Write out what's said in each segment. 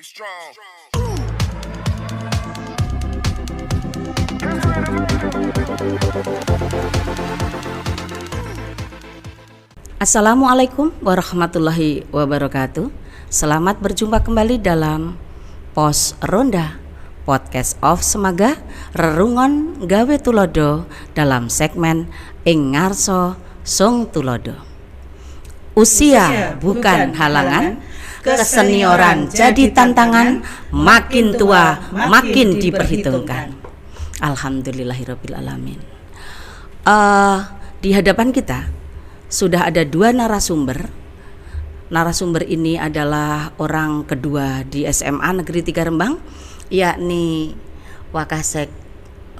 strong. Assalamualaikum warahmatullahi wabarakatuh. Selamat berjumpa kembali dalam Pos Ronda Podcast of Semaga Rerungon Gawe Tulodo dalam segmen Ing Ngarso Sung Tulodo. Usia bukan halangan, kesenioran jadi tantangan, makin tua makin diperhitungkan. Alhamdulillahirabbil alamin. Di hadapan kita sudah ada dua narasumber. Narasumber ini adalah orang kedua di SMA Negeri 3 Rembang, yakni Wakasek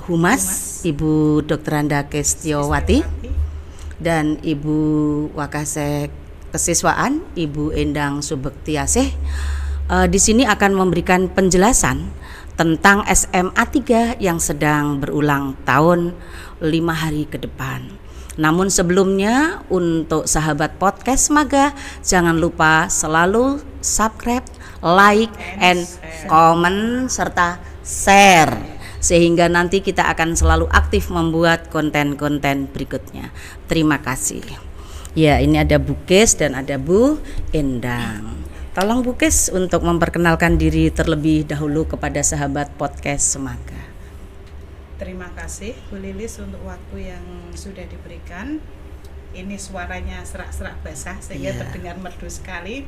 Humas Ibu Dr. Anda Kestiowati dan Ibu Wakasek Kesiswaan Ibu Endang Subektiasih. Di sini akan memberikan penjelasan tentang SMA 3 yang sedang berulang tahun 5 hari ke depan. Namun sebelumnya, untuk sahabat podcast Semaga, jangan lupa selalu subscribe, like, and comment serta share, sehingga nanti kita akan selalu aktif membuat konten-konten berikutnya. Terima kasih. Ya, ini ada Bu Kes dan ada Bu Endang. Tolong Bu Kes untuk memperkenalkan diri terlebih dahulu kepada sahabat podcast Semaga. Terima kasih Bu Lilis untuk waktu yang sudah diberikan. Ini suaranya serak-serak basah sehingga terdengar merdu sekali.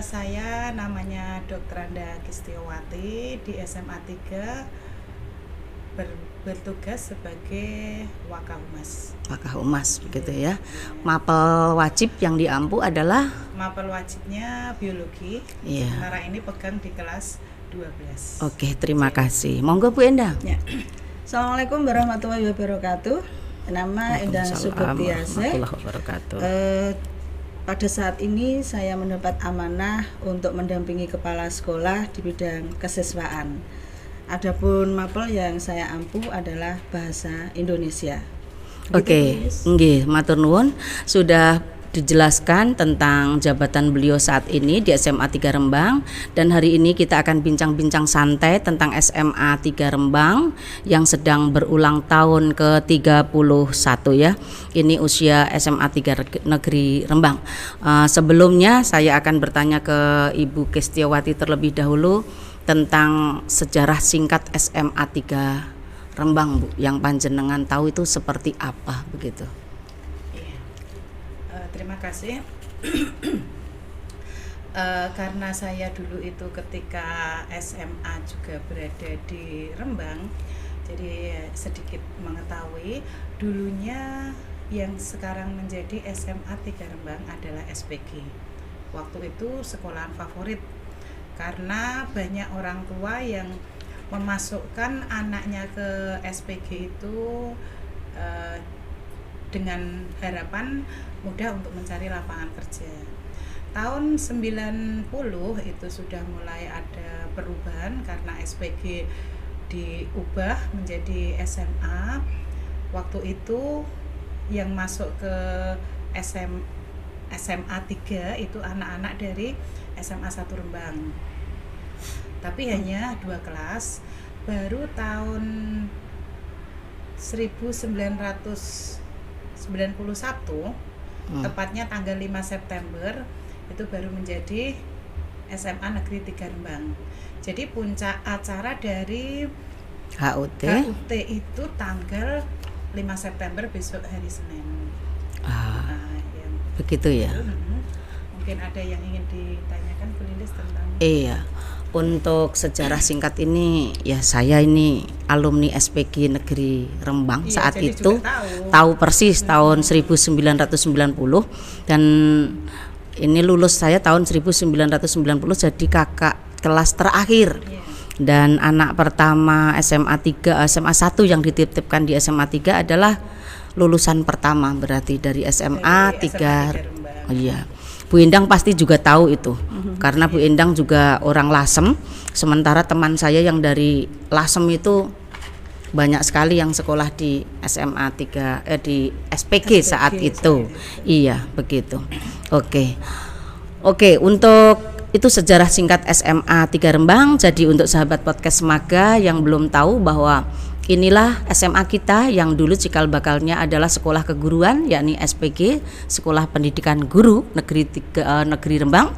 Saya namanya Dr. Anda Kestiowati di SMA 3 bertugas sebagai Wakahumas. Wakahumas begitu ya. Mapel wajib yang diampu adalah mapel wajibnya biologi. Sementara ini pegang di kelas 12. Oke, terima kasih. Monggo Bu Endang. Ya. Assalamualaikum warahmatullahi wabarakatuh. Nama Endang Subektiasih. Pada saat ini saya mendapat amanah untuk mendampingi kepala sekolah di bidang kesiswaan. Adapun mapel yang saya ampu adalah bahasa Indonesia. Oke, nggih, matur nuwun. Sudah dijelaskan tentang jabatan beliau saat ini di SMA 3 Rembang, dan hari ini kita akan bincang-bincang santai tentang SMA 3 Rembang yang sedang berulang tahun ke-31 ya. Ini usia SMA 3 Negeri Rembang. Sebelumnya saya akan bertanya ke Ibu Kestiowati terlebih dahulu tentang sejarah singkat SMA 3 Rembang, Bu, yang panjenengan tahu itu seperti apa begitu. Terima kasih. Karena saya dulu itu ketika SMA juga berada di Rembang, jadi sedikit mengetahui. Dulunya yang sekarang menjadi SMA 3 Rembang adalah SPG. Waktu itu sekolahan favorit karena banyak orang tua yang memasukkan anaknya ke SPG itu dengan harapan mudah untuk mencari lapangan kerja. Tahun 90 itu sudah mulai ada perubahan karena SPG diubah menjadi SMA. Waktu itu yang masuk ke SMA 3 itu anak-anak dari SMA 1 Rembang. Tapi hanya 2 kelas. Baru tahun 1991, tepatnya tanggal 5 September itu baru menjadi SMA Negeri 3 Rembang. Jadi puncak acara dari HUT itu tanggal 5 September, besok hari Senin. Begitu ya. Mungkin ada yang ingin ditanyakan Bu Lilis tentang. Iya. Untuk sejarah singkat ini, ya saya ini alumni SPG Negeri Rembang saat itu tahu persis tahun 1990, dan ini lulus saya tahun 1990, jadi kakak kelas terakhir. Dan anak pertama SMA 1 yang dititipkan di SMA 3 adalah lulusan pertama, berarti dari SMA 3. Oh iya. Bu Endang pasti juga tahu itu, karena Bu Endang juga orang Lasem, sementara teman saya yang dari Lasem itu banyak sekali yang sekolah di SMA 3 di SPG saat itu. Iya, begitu. Oke, untuk itu sejarah singkat SMA 3 Rembang. Jadi untuk sahabat podcast Maga yang belum tahu bahwa inilah SMA kita yang dulu cikal bakalnya adalah sekolah keguruan, yakni SPG, Sekolah Pendidikan Guru Negeri Rembang,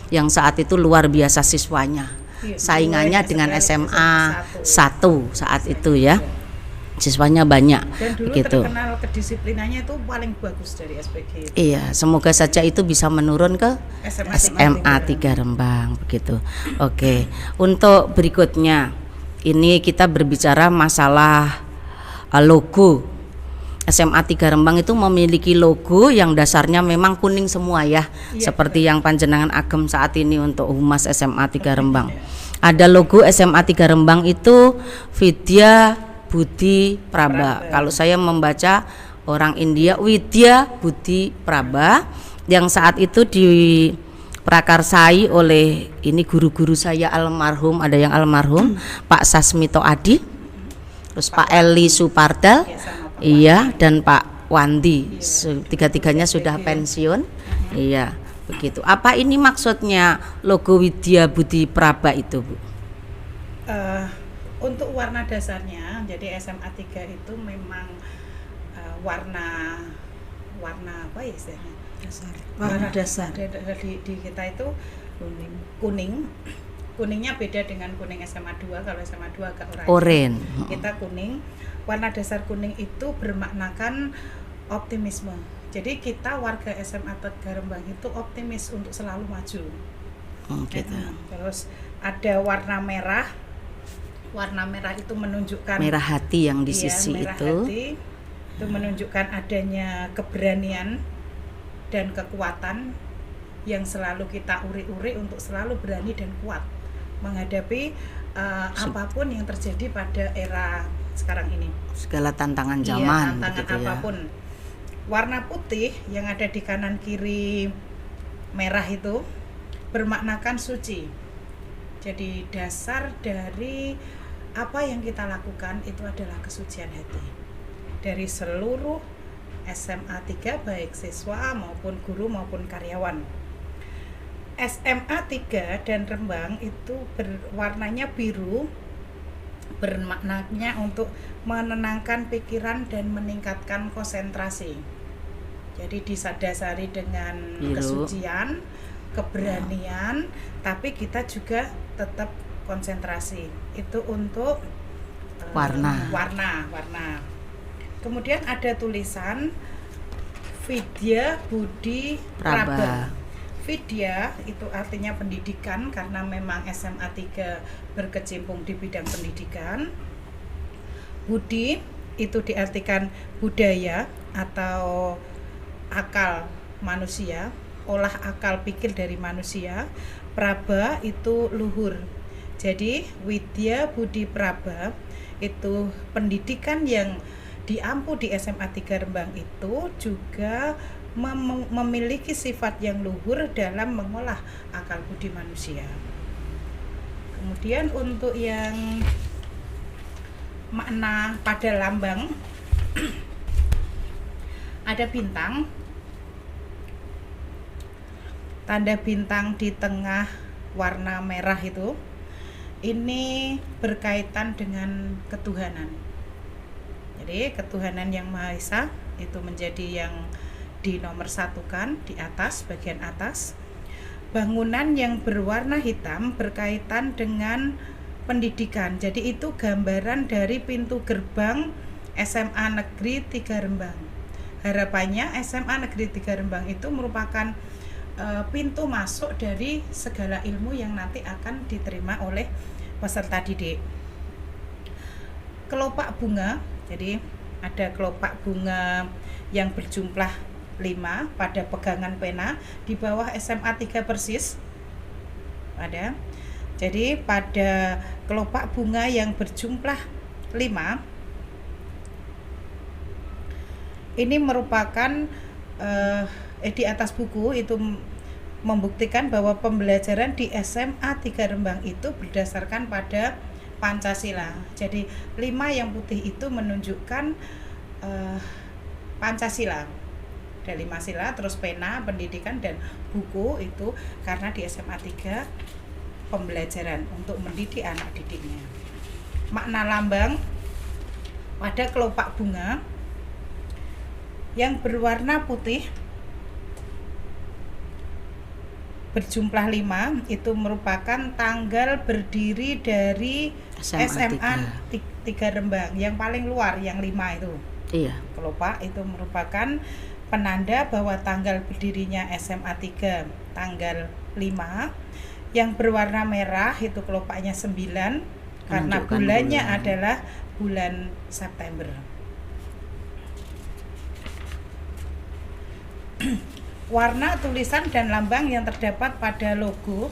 yang saat itu luar biasa siswanya. Saingannya dengan SMA 1 saat itu ya. Siswanya banyak. Dan dulu gitu. terkenal kedisiplinannya itu paling bagus dari SPG. Iya, semoga saja itu bisa menurun ke SMA 3 Rembang begitu. Oke. Untuk berikutnya ini kita berbicara masalah logo. SMA 3 Rembang itu memiliki logo yang dasarnya memang kuning semua ya. Seperti yang panjenengan agem saat ini untuk Humas SMA 3 Rembang. Ada logo SMA 3 Rembang itu Vidya Budi Praba. Kalau saya membaca orang India, Widya Budi Praba, yang saat itu diprakarsai oleh ini guru-guru saya almarhum, ada yang almarhum Pak Sasmito Adi, terus Pak Eli Supardal, iya, dan Pak Wandi. Tiga-tiganya sudah pensiun. Iya, begitu. Apa ini maksudnya logo Widya Budi Praba itu, Bu? Untuk warna dasarnya, jadi SMA 3 itu memang warna apa ya istilahnya? Warna dasar. Di kita itu kuning. Kuningnya beda dengan kuning SMA 2. Kalau SMA 2 agak oranye. Kita kuning. Warna dasar kuning itu bermaknakan optimisme. Jadi kita warga SMA 3 Rembang itu optimis untuk selalu maju. Gitu. Terus ada warna merah. Warna merah itu menunjukkan merah hati yang di sisi merah itu. Hati, itu menunjukkan adanya keberanian dan kekuatan yang selalu kita uri-uri untuk selalu berani dan kuat menghadapi apapun yang terjadi pada era sekarang ini. Segala tantangan zaman. Tantangan apapun. Ya. Warna putih yang ada di kanan kiri merah itu bermaknakan suci. Jadi dasar dari apa yang kita lakukan itu adalah kesucian hati dari seluruh SMA 3, baik siswa maupun guru maupun karyawan. SMA 3 dan Rembang itu warnanya biru, bermaknanya untuk menenangkan pikiran dan meningkatkan konsentrasi. Jadi disadari dengan kesucian, keberanian, tapi kita juga tetap konsentrasi. Itu untuk warna. Kemudian ada tulisan Vidya Budi Praba. Vidya itu artinya pendidikan karena memang SMA 3 berkecimpung di bidang pendidikan. Budi itu diartikan budaya atau akal manusia, olah akal pikir dari manusia. Praba itu luhur. Jadi Widya Budi Praba itu pendidikan yang diampu di SMA 3 Rembang itu juga memiliki sifat yang luhur dalam mengolah akal budi manusia. Kemudian untuk yang makna pada lambang ada bintang, tanda bintang di tengah warna merah itu. Ini berkaitan dengan ketuhanan. Jadi ketuhanan yang Maha Esa itu menjadi yang dinomorsatukan di atas, bagian atas. Bangunan yang berwarna hitam berkaitan dengan pendidikan. Jadi itu gambaran dari pintu gerbang SMA Negeri 3 Rembang. Harapannya SMA Negeri 3 Rembang itu merupakan pintu masuk dari segala ilmu yang nanti akan diterima oleh peserta didik. Kelopak bunga, jadi ada kelopak bunga yang berjumlah 5 pada pegangan pena di bawah SMA 3 persis. Ada. Jadi pada kelopak bunga yang berjumlah 5 ini merupakan di atas buku itu membuktikan bahwa pembelajaran di SMA 3 Rembang itu berdasarkan pada Pancasila. Jadi 5 yang putih itu menunjukkan Pancasila. ada 5 sila, terus pena, pendidikan, dan buku itu karena di SMA 3 pembelajaran untuk mendidik anak didiknya. Makna lambang pada kelopak bunga yang berwarna putih berjumlah 5 itu merupakan tanggal berdiri dari SMA 3 Rembang yang paling luar, yang 5 itu. Iya. Kelopak itu merupakan penanda bahwa tanggal berdirinya SMA 3 tanggal 5. Yang berwarna merah itu kelopaknya 9 karena bulannya adalah bulan September. Warna, tulisan, dan lambang yang terdapat pada logo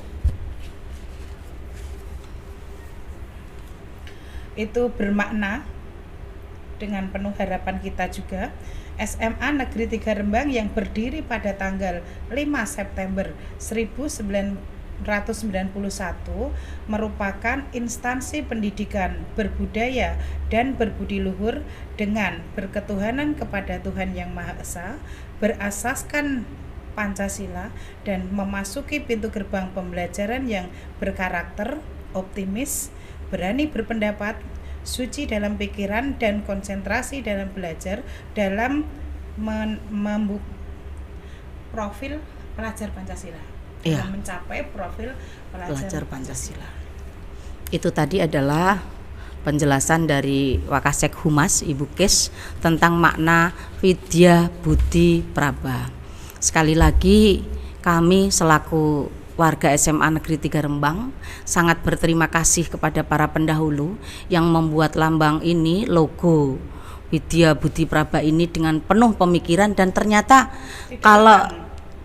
itu bermakna dengan penuh harapan kita juga. SMA Negeri 3 Rembang yang berdiri pada tanggal 5 September 1991 merupakan instansi pendidikan berbudaya dan berbudi luhur dengan berketuhanan kepada Tuhan Yang Maha Esa, berasaskan Pancasila, dan memasuki pintu gerbang pembelajaran yang berkarakter optimis, berani berpendapat, suci dalam pikiran, dan konsentrasi dalam belajar dalam membuat profil pelajar Pancasila. Iya. Mencapai profil pelajar Pancasila. Itu tadi adalah penjelasan dari Wakasek Humas Ibu Kes tentang makna Widya Budi Praba. Sekali lagi kami selaku warga SMA Negeri 3 Rembang sangat berterima kasih kepada para pendahulu yang membuat lambang ini, logo Widya Budi Praba ini dengan penuh pemikiran dan ternyata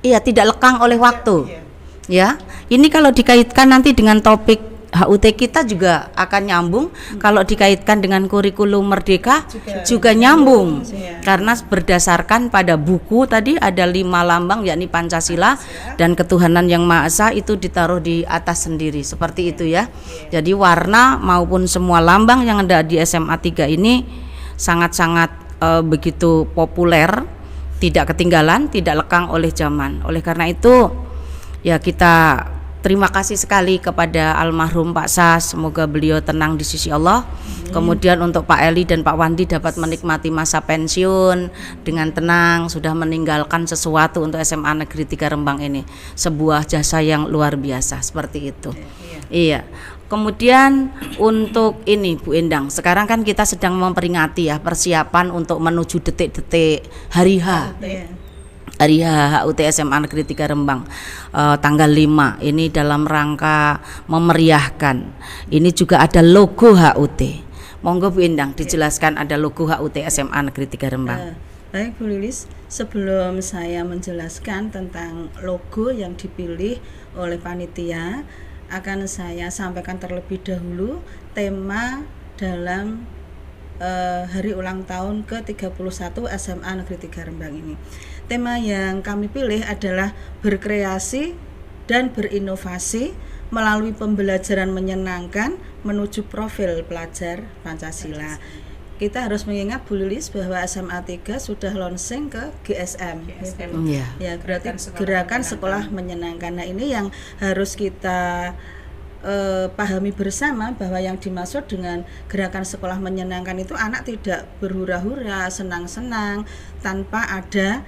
tidak lekang oleh waktu. Ya, ini kalau dikaitkan nanti dengan topik HUT kita juga akan nyambung. Kalau dikaitkan dengan kurikulum Merdeka juga nyambung. Karena berdasarkan pada buku tadi ada 5 lambang, yakni Pancasila dan ketuhanan Yang Maha Esa itu ditaruh di atas sendiri seperti itu ya. Jadi warna maupun semua lambang yang ada di SMA 3 ini sangat-sangat begitu populer, tidak ketinggalan, tidak lekang oleh zaman. Oleh karena itu ya kita terima kasih sekali kepada almarhum Pak Sas, semoga beliau tenang di sisi Allah. Kemudian untuk Pak Eli dan Pak Wandi dapat menikmati masa pensiun dengan tenang, sudah meninggalkan sesuatu untuk SMA Negeri 3 Rembang ini. Sebuah jasa yang luar biasa seperti itu. Iya. Kemudian untuk ini Bu Endang, sekarang kan kita sedang memperingati ya persiapan untuk menuju detik-detik hari H. Hari HUT SMA Negeri 3 Rembang tanggal 5 ini dalam rangka memeriahkan. Ini juga ada logo HUT. Monggo Bu Endang dijelaskan ada logo HUT SMA Negeri 3 Rembang. Baik Bu Lilis, sebelum saya menjelaskan tentang logo yang dipilih oleh panitia, akan saya sampaikan terlebih dahulu tema dalam hari ulang tahun ke-31 SMA Negeri 3 Rembang ini. Tema yang kami pilih adalah berkreasi dan berinovasi melalui pembelajaran menyenangkan menuju profil pelajar Pancasila. Kita harus mengingat Bu Lilis bahwa SMA 3 sudah launching ke GSM. Ya, berarti gerakan sekolah menyenangkan. Nah, ini yang harus kita pahami bersama, bahwa yang dimaksud dengan gerakan sekolah menyenangkan itu anak tidak berhura-hura, senang-senang tanpa ada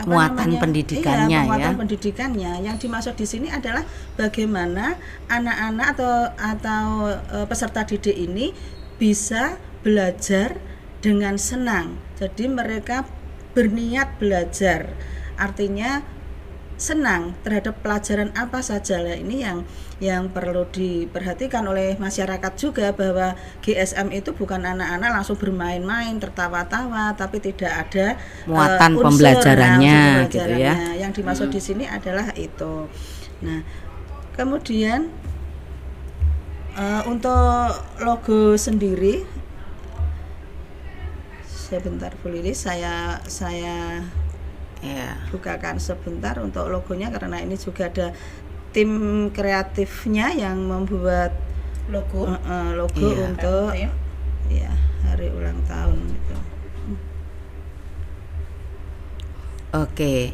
muatan pendidikannya, muatan pendidikannya. Yang dimaksud di sini adalah bagaimana anak-anak atau peserta didik ini bisa belajar dengan senang. Jadi mereka berniat belajar, artinya senang terhadap pelajaran apa saja. Lah ini yang perlu diperhatikan oleh masyarakat juga, bahwa GSM itu bukan anak-anak langsung bermain-main tertawa-tawa tapi tidak ada muatan pembelajarannya gitu ya. Yang dimaksud di sini adalah itu. Nah, kemudian untuk logo sendiri, sebentar Bu Lilis, saya bukakan sebentar untuk logonya, karena ini juga ada tim kreatifnya yang membuat logo untuk hari ulang tahun itu. Oke,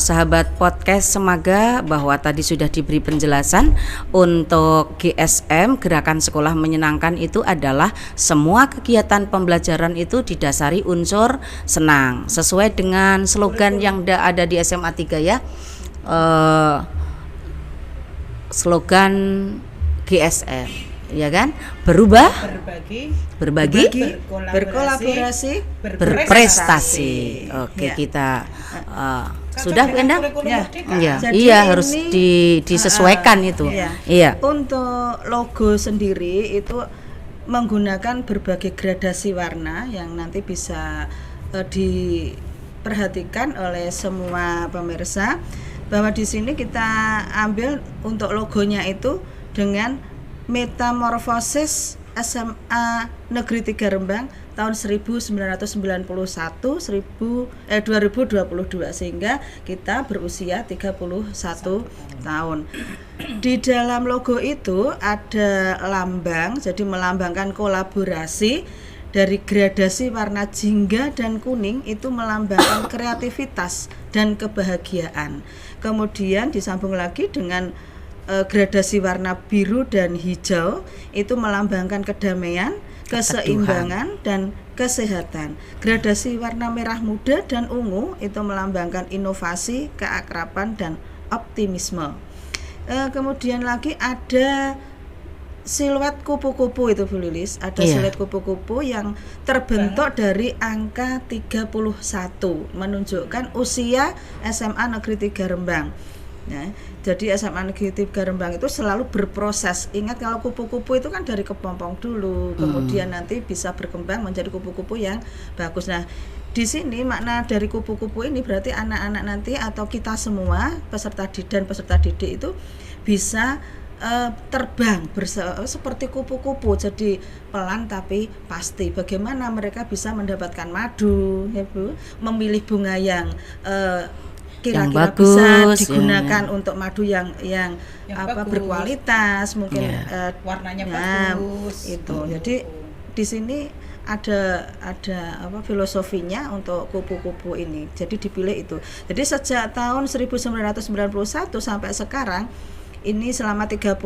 sahabat podcast Semaga, bahwa tadi sudah diberi penjelasan untuk GSM, Gerakan Sekolah Menyenangkan, itu adalah semua kegiatan pembelajaran itu didasari unsur senang, sesuai dengan slogan yang ada di SMA 3 ya. Slogan GSM, ya kan? Berubah, berbagi, berkolaborasi, berprestasi. Oke, Ya. kita sudah Bu Endang? Ya. Iya, Jadi iya harus ini, disesuaikan itu. Iya. Iya. Untuk logo sendiri itu menggunakan berbagai gradasi warna yang nanti bisa diperhatikan oleh semua pemirsa, bahwa di sini kita ambil untuk logonya itu dengan metamorfosis SMA Negeri 3 Rembang tahun 2022, sehingga kita berusia 31 tahun. Di dalam logo itu ada lambang, jadi melambangkan kolaborasi dari gradasi warna jingga dan kuning, itu melambangkan kreativitas dan kebahagiaan. Kemudian disambung lagi dengan gradasi warna biru dan hijau, itu melambangkan kedamaian, keseimbangan, dan kesehatan. Gradasi warna merah muda dan ungu itu melambangkan inovasi, keakraban, dan optimisme. Kemudian lagi ada siluet kupu-kupu itu Bu Lilis, ada siluet kupu-kupu yang terbentuk dari angka 31, menunjukkan usia SMA Negeri 3 Rembang. Ya, jadi SMA Negeri 3 Rembang itu selalu berproses. Ingat, kalau kupu-kupu itu kan dari kepompong dulu, kemudian nanti bisa berkembang menjadi kupu-kupu yang bagus. Nah, di sini makna dari kupu-kupu ini berarti anak-anak nanti atau kita semua peserta didik dan peserta didik itu bisa terbang seperti kupu-kupu, jadi pelan tapi pasti. Bagaimana mereka bisa mendapatkan madu, ya Bu, memilih bunga yang kira-kira bisa digunakan untuk madu yang bagus, berkualitas, mungkin warnanya bagus. Itu. Jadi di sini ada filosofinya untuk kupu-kupu ini. Jadi dipilih itu. Jadi sejak tahun 1991 sampai sekarang ini selama 31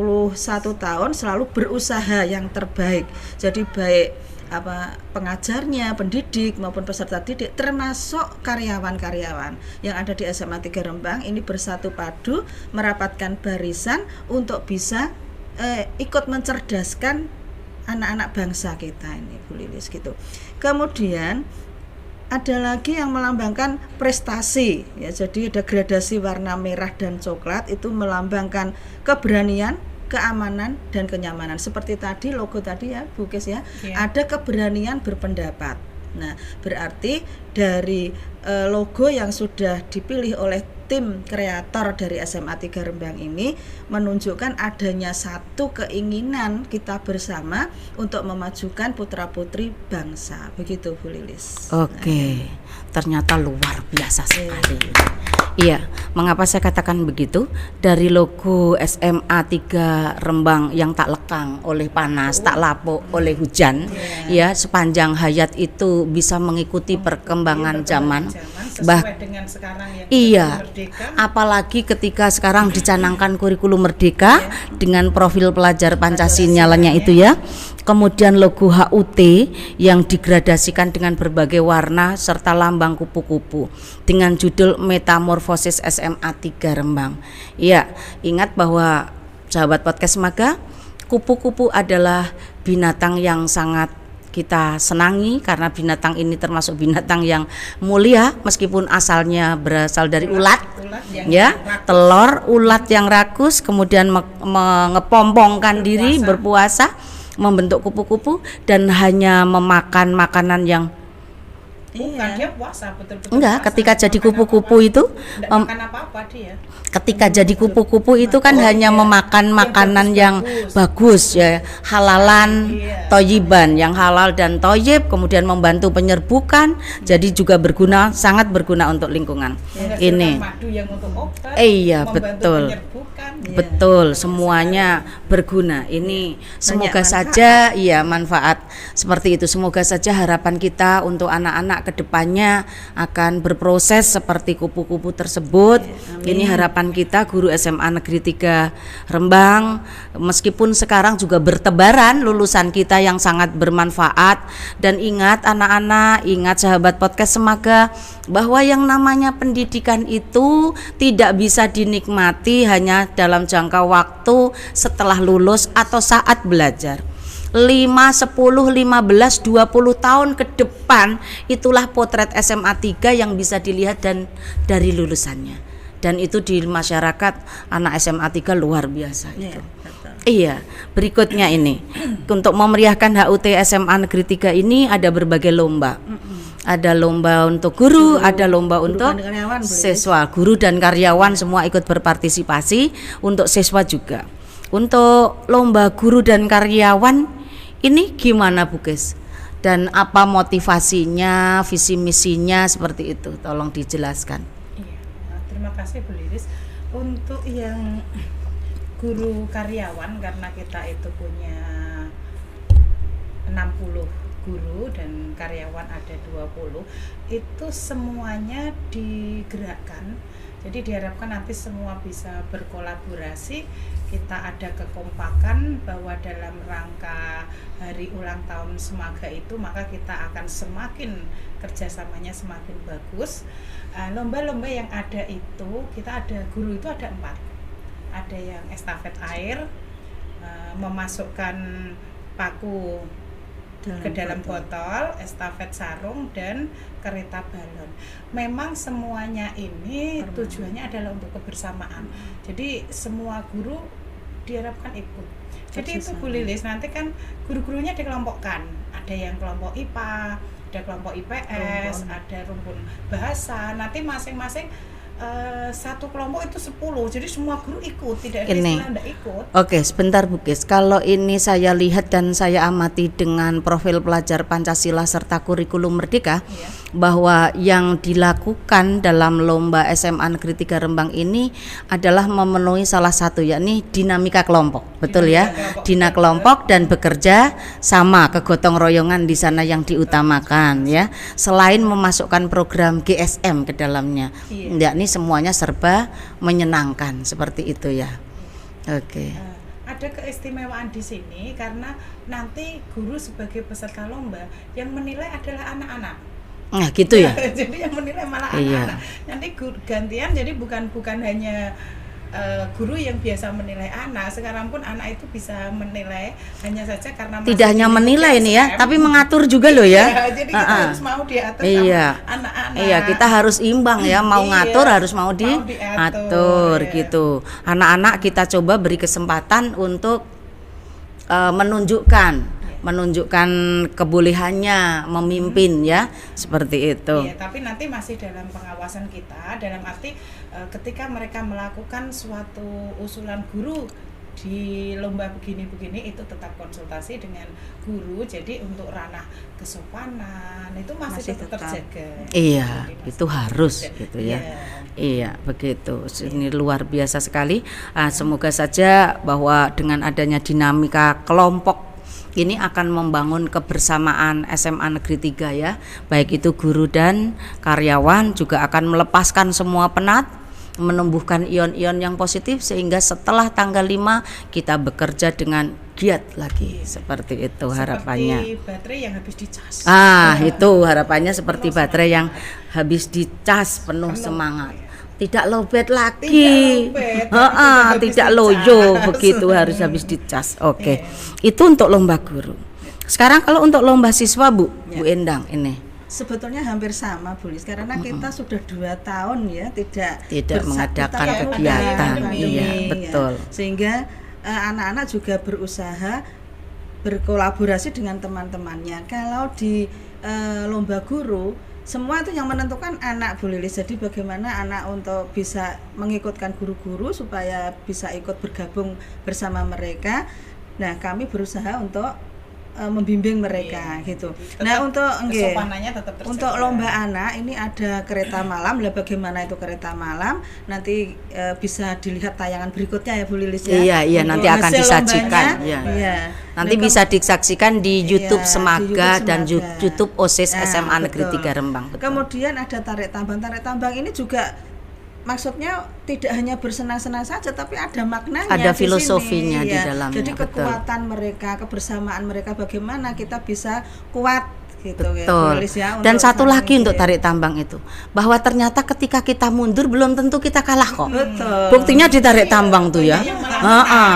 tahun selalu berusaha yang terbaik. Jadi baik pengajarnya, pendidik maupun peserta didik, termasuk karyawan-karyawan yang ada di SMA 3 Rembang ini bersatu padu merapatkan barisan untuk bisa ikut mencerdaskan anak-anak bangsa kita ini, Bu Lilis, gitu. Kemudian ada lagi yang melambangkan prestasi, ya. Jadi ada gradasi warna merah dan coklat, itu melambangkan keberanian, keamanan, dan kenyamanan. Seperti tadi logo tadi ya Bu Kes ya, ada keberanian berpendapat. Nah, berarti dari logo yang sudah dipilih oleh tim kreator dari SMA 3 Rembang ini menunjukkan adanya satu keinginan kita bersama untuk memajukan putra-putri bangsa. Begitu Bu Lilis. Oke, ternyata luar biasa sekali. Iya, mengapa saya katakan begitu? Dari logo SMA 3 Rembang yang tak lekang oleh panas, tak lapuk oleh hujan, ya, sepanjang hayat itu bisa mengikuti perkembangan zaman. Sesuai dengan sekarang yang merdeka. Apalagi ketika sekarang dicanangkan kurikulum merdeka dengan profil pelajar Pancasilanya itu ya. Kemudian logo HUT yang digradasikan dengan berbagai warna serta lambang kupu-kupu dengan judul Metamorfosis SMA 3 Rembang. Iya, ingat bahwa sahabat podcast Semaga, kupu-kupu adalah binatang yang sangat kita senangi karena binatang ini termasuk binatang yang mulia meskipun asalnya berasal dari ulat ya, telur ulat yang rakus kemudian mengepompongkan diri berpuasa membentuk kupu-kupu dan hanya memakan makanan yang dia puasa betul-betul. Enggak, ketika jadi kupu-kupu itu makan apa-apa dia. Ketika jadi kupu-kupu itu kan hanya memakan makanan yang bagus ya, halalan, toyiban, yang halal dan toyib, kemudian membantu penyerbukan, jadi juga berguna, sangat berguna untuk lingkungan. Ini. Madu yang untuk obat, iya, betul. Betul, semuanya berguna. Ini semoga saja manfaat seperti itu. Semoga saja harapan kita untuk anak-anak kedepannya akan berproses seperti kupu-kupu tersebut. Ini harapan kita guru SMA Negeri 3 Rembang, meskipun sekarang juga bertebaran lulusan kita yang sangat bermanfaat. Dan ingat anak-anak, ingat sahabat podcast Semaga, bahwa yang namanya pendidikan itu tidak bisa dinikmati hanya dalam jangka waktu setelah lulus atau saat belajar. 5, 10, 15, 20 tahun ke depan itulah potret SMA 3 yang bisa dilihat dan dari lulusannya. Dan itu di masyarakat anak SMA 3 luar biasa itu. Iya, berikutnya ini untuk memeriahkan HUT SMA Negeri 3 ini ada berbagai lomba. Ada lomba untuk guru, ada lomba untuk siswa, guru dan karyawan semua ikut berpartisipasi, untuk siswa juga. Untuk lomba guru dan karyawan ini gimana Bu Kes? Dan apa motivasinya, visi misinya seperti itu? Tolong dijelaskan. Iya, terima kasih Bu Lilis. Untuk yang guru karyawan, karena kita itu punya 60 guru dan karyawan ada 20, itu semuanya digerakkan. Jadi diharapkan nanti semua bisa berkolaborasi, kita ada kekompakan bahwa dalam rangka hari ulang tahun Semaga itu maka kita akan semakin kerjasamanya semakin bagus. Lomba-lomba yang ada itu, kita ada guru itu ada 4. Ada yang estafet air, memasukkan paku ke dalam botol, estafet sarung, dan kereta balon. Memang semuanya ini tujuannya adalah untuk kebersamaan. Jadi semua guru diharapkan ikut. Jadi itu Bu Lilis, nanti kan guru-gurunya dikelompokkan. Ada yang kelompok IPA, ada kelompok IPS, ada rumpun bahasa. Nanti masing-masing satu kelompok itu 10, jadi semua guru ikut, tidak ada istilah tidak ikut. Oke, sebentar Bu Kes. Kalau ini saya lihat dan saya amati dengan profil pelajar Pancasila serta kurikulum Merdeka, bahwa yang dilakukan dalam lomba SMA Negeri 3 Rembang ini adalah memenuhi salah satu, yakni dinamika kelompok. Betul ya? Dinamika kelompok dan bekerja sama, kegotong royongan di sana yang diutamakan ya. Selain memasukkan program GSM ke dalamnya, yakni semuanya serba menyenangkan seperti itu ya. Oke. Ada keistimewaan di sini karena nanti guru sebagai peserta lomba yang menilai adalah anak-anak. Nah, gitu ya. Jadi yang menilai malah anak-anak. Nanti gantian, jadi bukan hanya guru yang biasa menilai anak, sekarang pun anak itu bisa menilai, hanya saja karena tidak hanya menilai ini ya, tapi mengatur juga loh ya. Jadi kita harus mau diatur sama anak-anak. Iya, kita harus imbang ya, mau ngatur harus mau diatur gitu. Anak-anak kita coba beri kesempatan untuk menunjukkan kebolehannya memimpin ya, seperti itu. Iya, tapi nanti masih dalam pengawasan kita, dalam arti ketika mereka melakukan suatu usulan guru di lomba begini-begini, itu tetap konsultasi dengan guru. Jadi untuk ranah kesopanan itu masih tetap terjaga. Iya, itu harus gitu ya. Iya, begitu. Ini luar biasa sekali. Semoga saja bahwa dengan adanya dinamika kelompok ini akan membangun kebersamaan SMA Negeri 3 ya. Baik itu guru dan karyawan juga akan melepaskan semua penat, menumbuhkan ion-ion yang positif sehingga setelah tanggal 5 kita bekerja dengan giat lagi. Seperti itu harapannya. Seperti baterai yang habis dicas. Itu harapannya seperti baterai yang habis dicas penuh semangat. Tidak lowbat lagi, tidak loyo begitu, harus habis dicas. Oke. Itu untuk lomba guru. Sekarang kalau untuk lomba siswa Bu Endang ini sebetulnya hampir sama Bu Lis, karena kita sudah 2 tahun ya tidak mengadakan kegiatan. Iya, betul. Sehingga anak-anak juga berusaha berkolaborasi dengan teman-temannya. Kalau di lomba guru, semua itu yang menentukan anak Bu Lilis. Jadi bagaimana anak untuk bisa mengikutkan guru-guru supaya bisa ikut bergabung bersama mereka. Nah, kami berusaha untuk membimbing mereka gitu. Tetap Nah, untuk kesopanannya tetap terjaga. untuk lomba anak ini ada kereta malam. Lah bagaimana itu kereta malam? Nanti bisa dilihat tayangan berikutnya ya Bu Lilis ya. Iya, Untuk nanti akan hasil disajikan. lombanya, Iya. iya. Nanti Nah, bisa disaksikan di YouTube Iya, Semaga di YouTube dan Semaga. YouTube OSIS Nah, SMA Negeri betul. 3 Rembang. Betul. Kemudian ada tarik tambang. Tarik tambang ini juga maksudnya tidak hanya bersenang-senang saja, tapi ada maknanya. Ada di filosofinya sini, di ya. dalamnya, Jadi betul. kekuatan mereka, kebersamaan mereka, bagaimana kita bisa kuat gitu ya, Bu Betul. Lilis ya, Dan untuk satu saling lagi untuk ini. tarik tambang itu, bahwa ternyata ketika kita mundur belum tentu kita kalah kok. Betul. Buktinya di tarik tambang tuh ya. Heeh.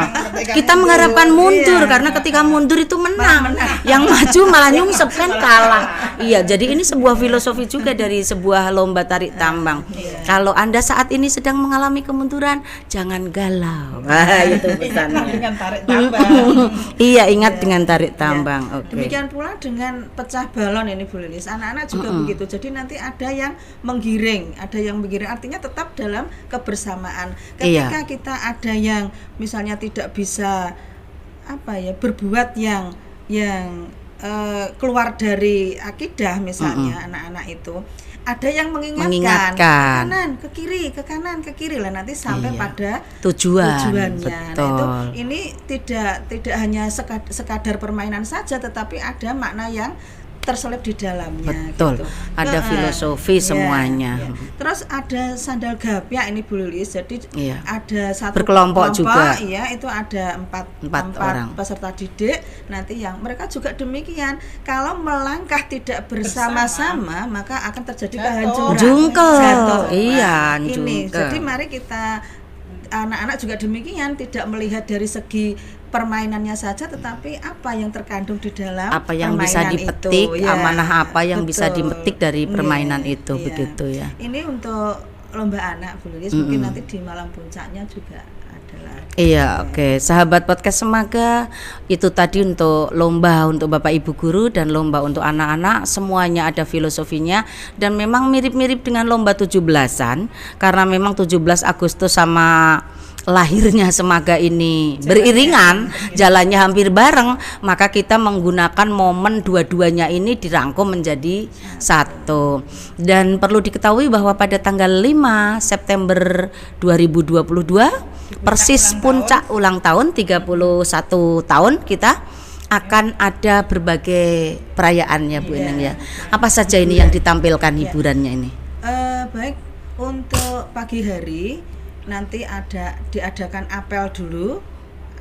Kita mengharapkan mundur Iya. karena ketika mundur itu menang. Yang maju malah nyungsep kan kalah. Iya, jadi ini sebuah filosofi juga dari sebuah lomba tarik tambang. Kalau Anda saat ini sedang mengalami kemunduran, jangan galau. Itu pesannya. dengan tarik tambang. Iya, ingat dengan tarik tambang. Oke. Demikian pula dengan pecah balon ini Bu Lilis. Anak-anak juga begitu. Jadi nanti ada yang menggiring, artinya tetap dalam kebersamaan. Ketika kita ada yang misalnya tidak bisa berbuat yang keluar dari akidah misalnya anak-anak itu, ada yang mengingatkan. Ke kanan, ke kiri, ke kanan, ke kiri lah, nanti sampai Iya. pada Tujuannya. Nah, Betul. itu ini tidak hanya sekadar permainan saja, tetapi ada makna yang terselip di dalamnya. Betul. Gitu. Ada filosofi Iya, semuanya. iya. Terus ada sandal gapyak ini Bu Lilis. Jadi Iya. ada satu Berkelompok juga. Iya, itu ada empat orang. peserta didik. Nanti yang mereka juga demikian. Kalau melangkah tidak bersama-sama, maka akan terjadi kehancuran. Jungkel. Jatuh. Iya, Ini. jungkel. Jadi mari kita anak-anak juga demikian, tidak melihat dari segi permainannya saja, tetapi apa yang terkandung di dalam Apa yang bisa permainan dipetik, itu. Ya, amanah apa yang bisa betul. dipetik dari permainan Iya, itu, iya. begitu ya. Ini untuk lomba anak Bu Lilis, mungkin nanti di malam puncaknya juga adalah. Iya, oke. Sahabat podcast Semaga, itu tadi untuk lomba untuk Bapak Ibu guru dan lomba untuk anak-anak, semuanya ada filosofinya dan memang mirip-mirip dengan lomba 17-an karena memang 17 Agustus sama lahirnya Semaga ini beriringan, jalannya hampir bareng, maka kita menggunakan momen dua-duanya ini dirangkum menjadi satu. Dan perlu diketahui bahwa pada tanggal 5 September 2022 persis puncak ulang tahun 31 tahun kita akan ada berbagai perayaannya Bu Eneng ya. Apa saja ini yang ditampilkan hiburannya ini? Baik, untuk pagi hari nanti diadakan apel dulu,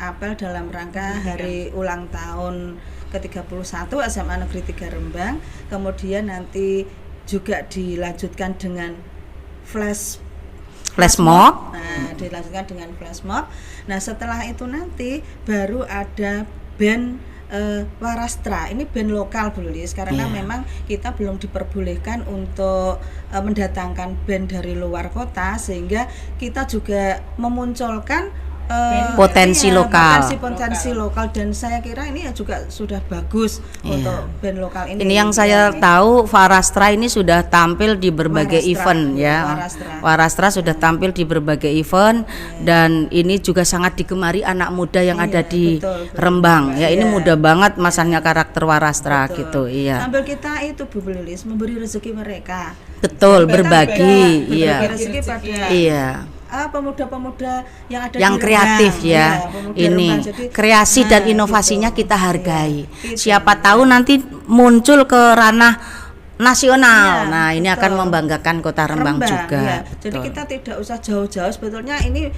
apel dalam rangka hari ulang tahun ke-31 SMA Negeri 3 Rembang. Kemudian nanti juga dilanjutkan dengan flash mob. Nah, dilanjutkan dengan flash mob. Nah, setelah itu nanti baru ada band Warastra. Ini band lokal Bu Lilis, karena Iya. memang kita belum diperbolehkan untuk mendatangkan band dari luar kota, sehingga kita juga memunculkan Potensi lokal. Potensi lokal, dan saya kira ini ya juga sudah bagus untuk band lokal ini. Ini yang saya tahu Warastra ini sudah tampil di berbagai event ya. Warastra sudah tampil di berbagai event dan ini juga sangat digemari anak muda yang ada di betul. Rembang. Ya, ini mudah banget masangnya karakter Warastra gitu. Iya. Sambil kita itu Bu Lilis memberi rezeki mereka. Betul, berbagi. Berbagi Iya. rezeki pada Iya. pemuda-pemuda yang ada Yang di kreatif Rembang. ya, Pemuda ini Rembang. Jadi, kreasi dan nah, inovasinya gitu. kita hargai. Iya, gitu. Siapa tahu nanti muncul ke ranah nasional. Iya, Nah, ini betul. akan membanggakan Kota Rembang juga. ya. Betul. Jadi kita tidak usah jauh-jauh. Sebetulnya ini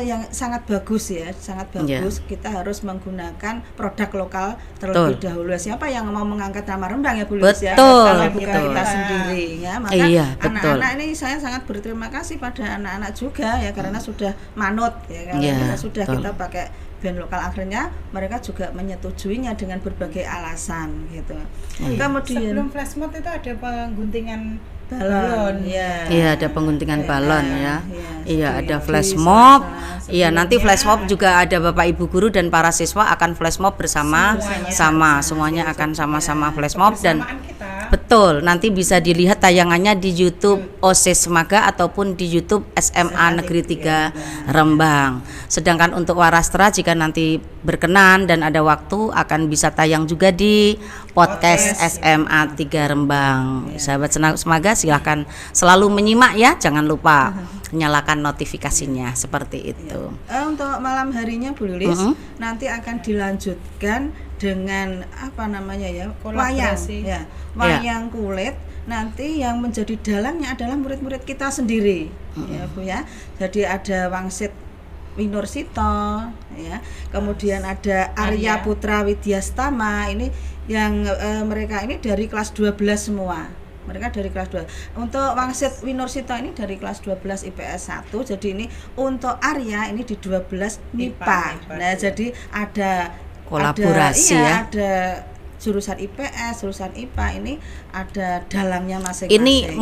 yang sangat bagus ya, sangat Iya. bagus. Kita harus menggunakan produk lokal terlebih dahulu. Siapa yang mau mengangkat nama Rembang ya Bu Lilis ya? Betul, Kalau bukan betul. kita sendiri ya. Maka Iya, betul. anak-anak ini saya sangat berterima kasih pada anak-anak juga ya, karena sudah manut ya. Kalau Iya, kita sudah betul. kita pakai band lokal, akhirnya mereka juga menyetujuinya dengan berbagai alasan gitu. Iya. Kemudian Sebelum flash mob itu ada pengguntingan balon. Iya, ada pengguntingan balon ya. Iya, ada Di flash mob. sekolah Iya, nanti sebelumnya flash mob juga ada Bapak Ibu guru dan para siswa akan flash mob bersama semuanya akan sama-sama flash mob dan kebersamaan kita. betul, nanti bisa dilihat tayangannya di YouTube OSIS Semaga ataupun di YouTube SMA Negeri 3 Rembang. Sedangkan untuk Warastra jika nanti berkenan dan ada waktu akan bisa tayang juga di podcast SMA 3 Rembang. Sahabat Semaga silahkan selalu menyimak ya, jangan lupa nyalakan notifikasinya seperti itu. Untuk malam harinya Bu Lilis nanti akan dilanjutkan dengan apa namanya ya, wayang Kolaborasi. ya, wayang kulit. Nanti yang menjadi dalangnya adalah murid-murid kita sendiri ya Bu ya. Jadi ada Wangsit Winursito ya, kemudian ada Arya Putra Widyastama, ini yang mereka ini dari kelas 12 semua. Mereka dari kelas 2. Untuk Wangsit Winursito ini dari kelas 12 IPS 1. Jadi ini untuk Arya ini di 12 MIPA. Nah, jadi ada Kolaborasi ya. Ada jurusan IPS, jurusan IPA, ini ada dalangnya masing-masing. Ini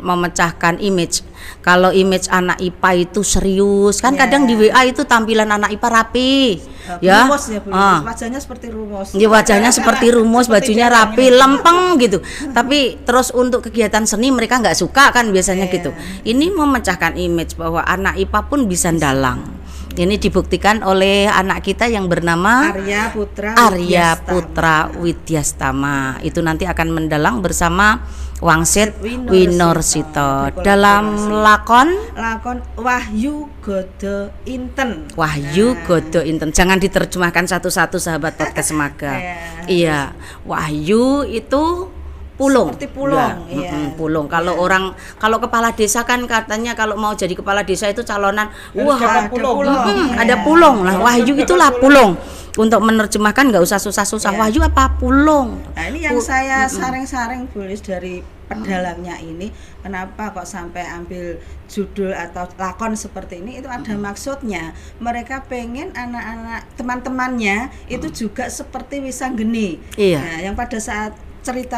memecahkan image. Kalau image anak IPA itu serius, kan kadang di WA itu tampilan anak IPA rapi, ya. Rumus ya Bu, wajahnya seperti rumus. Ya, wajahnya seperti rumus, bajunya rapi, lempeng gitu. Tapi terus untuk kegiatan seni mereka nggak suka kan biasanya gitu. Ini memecahkan image bahwa anak IPA pun bisa dalang. Ini dibuktikan oleh anak kita yang bernama Arya Putra Widyastama. Itu nanti akan mendalang bersama Wangsit Winursito dalam lakon Wahyu Godo Inten. Wahyu Godo Inten. Jangan diterjemahkan satu-satu sahabat podcast Semaga. Iya, Wahyu itu pulung. Seperti pulung, ya, pulung. Kalau kalau kepala desa kan katanya kalau mau jadi kepala desa itu calonan, ada pulung. Ada pulung lah. Wahyu itulah pulung. Untuk menerjemahkan nggak usah susah-susah. Wahyu apa pulung? Nah, ini yang saya saring-saring tulis dari pedalangnya ini, kenapa kok sampai ambil judul atau lakon seperti ini, itu ada maksudnya. Mereka pengen anak-anak teman-temannya itu juga seperti Wisanggeni. Iya. Nah, yang pada saat cerita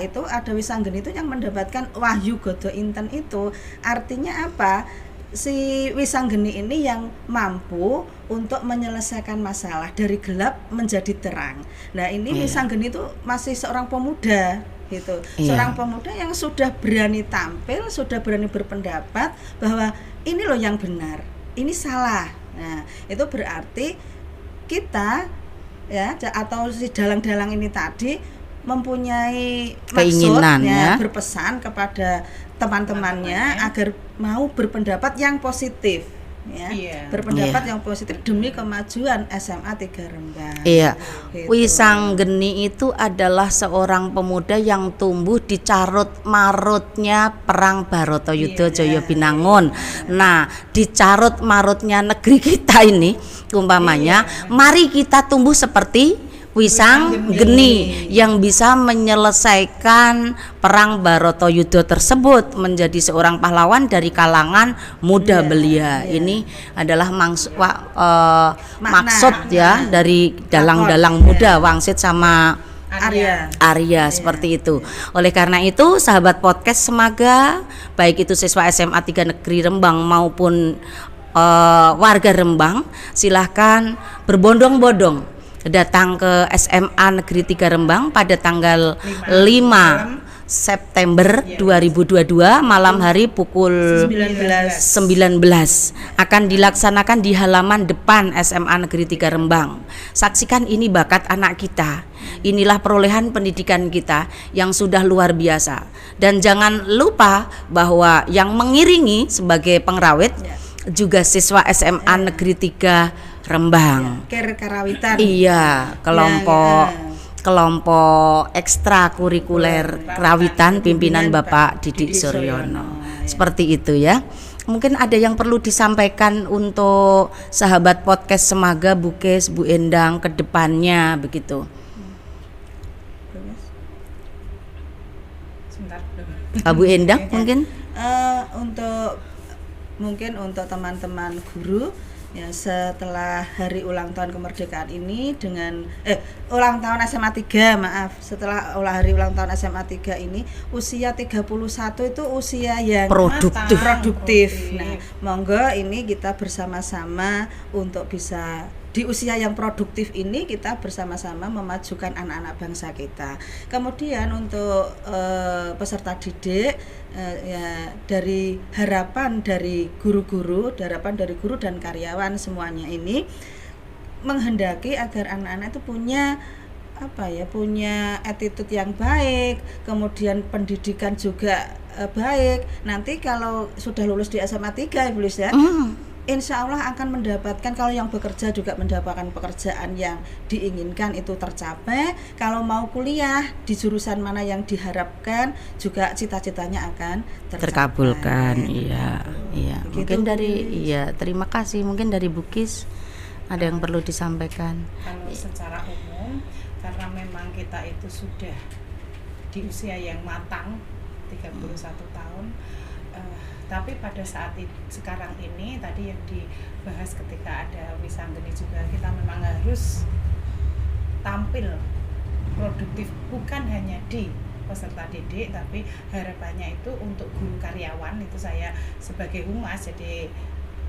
itu ada Wisanggeni itu yang mendapatkan Wahyu Godo Inten itu artinya apa? Si Wisanggeni ini yang mampu untuk menyelesaikan masalah dari gelap menjadi terang. Nah, ini Wisanggeni itu masih seorang pemuda gitu. Seorang pemuda yang sudah berani tampil, sudah berani berpendapat bahwa ini loh yang benar, ini salah. Nah, itu berarti kita ya atau si dalang-dalang ini tadi mempunyai keinginan maksud, ya, berpesan kepada teman-temannya agar mau berpendapat yang positif ya. Berpendapat yang positif demi kemajuan SMA 3 Rembang. Iya. Gitu. Wisanggeni itu adalah seorang pemuda yang tumbuh di carut marutnya perang Bharatayuda Jaya Binangun. Nah, di carut marutnya negeri kita ini umpamanya, mari kita tumbuh seperti Wisanggeni yang bisa menyelesaikan perang Bharatayuda tersebut menjadi seorang pahlawan dari kalangan muda belia. Ini adalah maksud ya dari dalang-dalang muda Wangsit sama Arya seperti itu. Oleh karena itu sahabat podcast Semaga, baik itu siswa SMA 3 Negeri Rembang maupun warga Rembang, silahkan berbondong-bondong datang ke SMA Negeri 3 Rembang pada tanggal 5 September 2022 malam hari pukul 19 akan dilaksanakan di halaman depan SMA Negeri 3 Rembang. Saksikan ini bakat anak kita. Inilah perolehan pendidikan kita yang sudah luar biasa. Dan jangan lupa bahwa yang mengiringi sebagai pengrawit juga siswa SMA Negeri 3 Rembang. Karawitan. Iya, kelompok ekstrakurikuler kerawitan pimpinan Bapak Didik Suryono. Seperti itu ya. Mungkin ada yang perlu disampaikan untuk sahabat podcast Semaga, Bu Kes, Bu Endang ke depannya begitu. Bu Endang mungkin untuk teman-teman guru Ya, setelah hari ulang tahun kemerdekaan ini dengan ulang tahun SMA 3, maaf. Setelah hari ulang tahun SMA 3 ini usia 31 itu usia yang produktif. Nah, monggo ini kita bersama-sama untuk bisa di usia yang produktif ini kita bersama-sama memajukan anak-anak bangsa kita. Kemudian untuk peserta didik ya, dari harapan dari guru dan karyawan semuanya ini menghendaki agar anak-anak itu punya punya attitude yang baik, kemudian pendidikan juga baik. Nanti kalau sudah lulus di SMA 3 Ibu Lis ya, insya Allah akan mendapatkan, kalau yang bekerja juga mendapatkan pekerjaan yang diinginkan itu tercapai. Kalau mau kuliah di jurusan mana yang diharapkan juga cita-citanya akan terkabulkan. Iya. Begitu, Mungkin terima kasih. Mungkin dari Bukis ada yang perlu disampaikan. Kalau secara umum, karena memang kita itu sudah di usia yang matang 31 tahun. Tapi pada saat sekarang ini tadi yang dibahas ketika ada Wisanggeni juga, kita memang harus tampil produktif, bukan hanya di peserta didik, tapi harapannya itu untuk guru karyawan. Itu saya sebagai humas jadi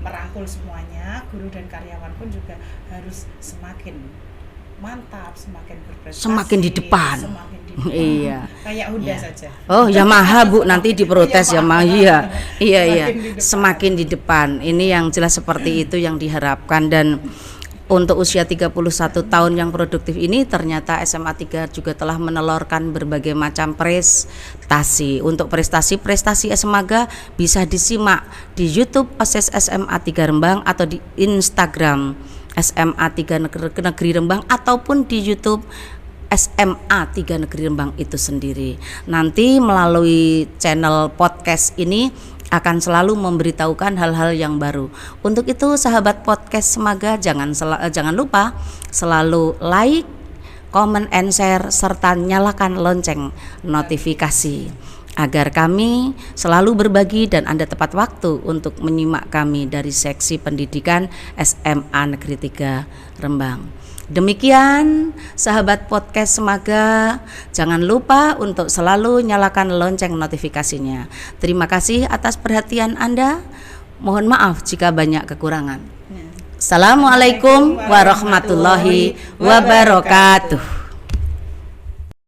merangkul semuanya, guru dan karyawan pun juga harus semakin mantap, semakin berprestasi, semakin di depan. Iya. Kayak Honda saja. Oh, Yamaha Bu, nanti diprotes Yamaha. Iya. Semakin di depan. Ini yang jelas seperti itu yang diharapkan. Dan untuk usia 31 tahun yang produktif ini ternyata SMA 3 juga telah menelurkan berbagai macam prestasi. Untuk prestasi SMAga bisa disimak di YouTube OSIS SMA 3 Rembang atau di Instagram SMA 3 Negeri Rembang ataupun di YouTube SMA 3 Negeri Rembang itu sendiri. Nanti melalui channel podcast ini akan selalu memberitahukan hal-hal yang baru. Untuk itu sahabat podcast Semaga jangan lupa selalu like, comment and share serta nyalakan lonceng notifikasi agar kami selalu berbagi dan Anda tepat waktu untuk menyimak kami dari seksi pendidikan SMA Negeri 3 Rembang. Demikian sahabat podcast Semaga, jangan lupa untuk selalu nyalakan lonceng notifikasinya. Terima kasih atas perhatian Anda. Mohon maaf jika banyak kekurangan. Assalamualaikum warahmatullahi wabarakatuh.